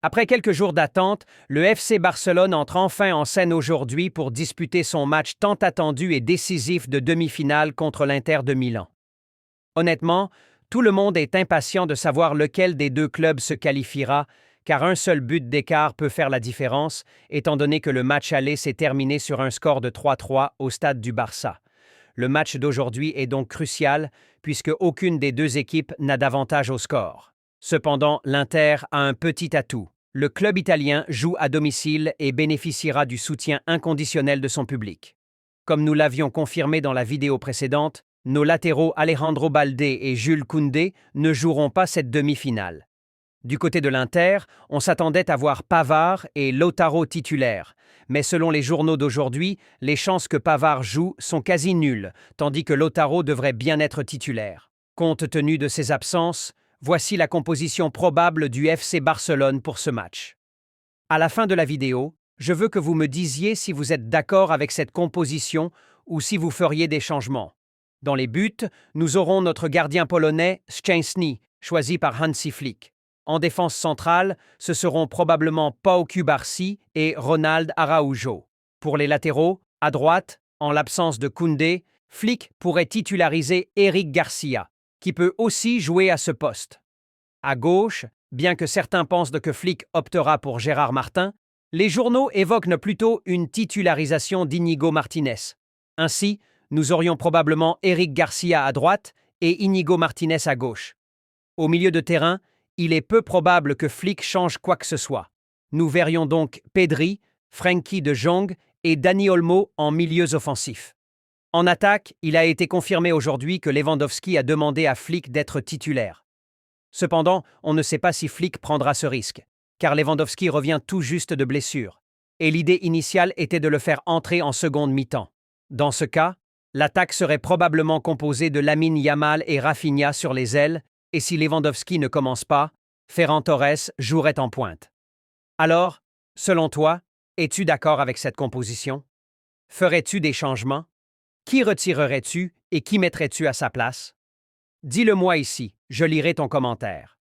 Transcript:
Après quelques jours d'attente, le FC Barcelone entre enfin en scène aujourd'hui pour disputer son match tant attendu et décisif de demi-finale contre l'Inter de Milan. Honnêtement, tout le monde est impatient de savoir lequel des deux clubs se qualifiera, car un seul but d'écart peut faire la différence, étant donné que le match aller s'est terminé sur un score de 3-3 au stade du Barça. Le match d'aujourd'hui est donc crucial, puisque aucune des deux équipes n'a d'avantage au score. Cependant, l'Inter a un petit atout. Le club italien joue à domicile et bénéficiera du soutien inconditionnel de son public. Comme nous l'avions confirmé dans la vidéo précédente, nos latéraux Alejandro Baldé et Jules Koundé ne joueront pas cette demi-finale. Du côté de l'Inter, on s'attendait à voir Pavard et Lautaro titulaires, mais selon les journaux d'aujourd'hui, les chances que Pavard joue sont quasi nulles, tandis que Lautaro devrait bien être titulaire. Compte tenu de ces absences, voici la composition probable du FC Barcelone pour ce match. À la fin de la vidéo, je veux que vous me disiez si vous êtes d'accord avec cette composition ou si vous feriez des changements. Dans les buts, nous aurons notre gardien polonais Szczęsny, choisi par Hansi Flick. En défense centrale, ce seront probablement Pau Cubarsí et Ronald Araujo. Pour les latéraux, à droite, en l'absence de Koundé, Flick pourrait titulariser Eric Garcia, qui peut aussi jouer à ce poste. À gauche, bien que certains pensent que Flick optera pour Gérard Martin, les journaux évoquent plutôt une titularisation d'Iñigo Martinez. Ainsi, nous aurions probablement Eric Garcia à droite et Iñigo Martinez à gauche. Au milieu de terrain, il est peu probable que Flick change quoi que ce soit. Nous verrions donc Pedri, Frenkie de Jong et Dani Olmo en milieux offensifs. En attaque, il a été confirmé aujourd'hui que Lewandowski a demandé à Flick d'être titulaire. Cependant, on ne sait pas si Flick prendra ce risque, car Lewandowski revient tout juste de blessure, et l'idée initiale était de le faire entrer en seconde mi-temps. Dans ce cas, l'attaque serait probablement composée de Lamine Yamal et Rafinha sur les ailes, et si Lewandowski ne commence pas, Ferran Torres jouerait en pointe. Alors, selon toi, es-tu d'accord avec cette composition? Ferais-tu des changements? Qui retirerais-tu et qui mettrais-tu à sa place? Dis-le-moi ici, je lirai ton commentaire.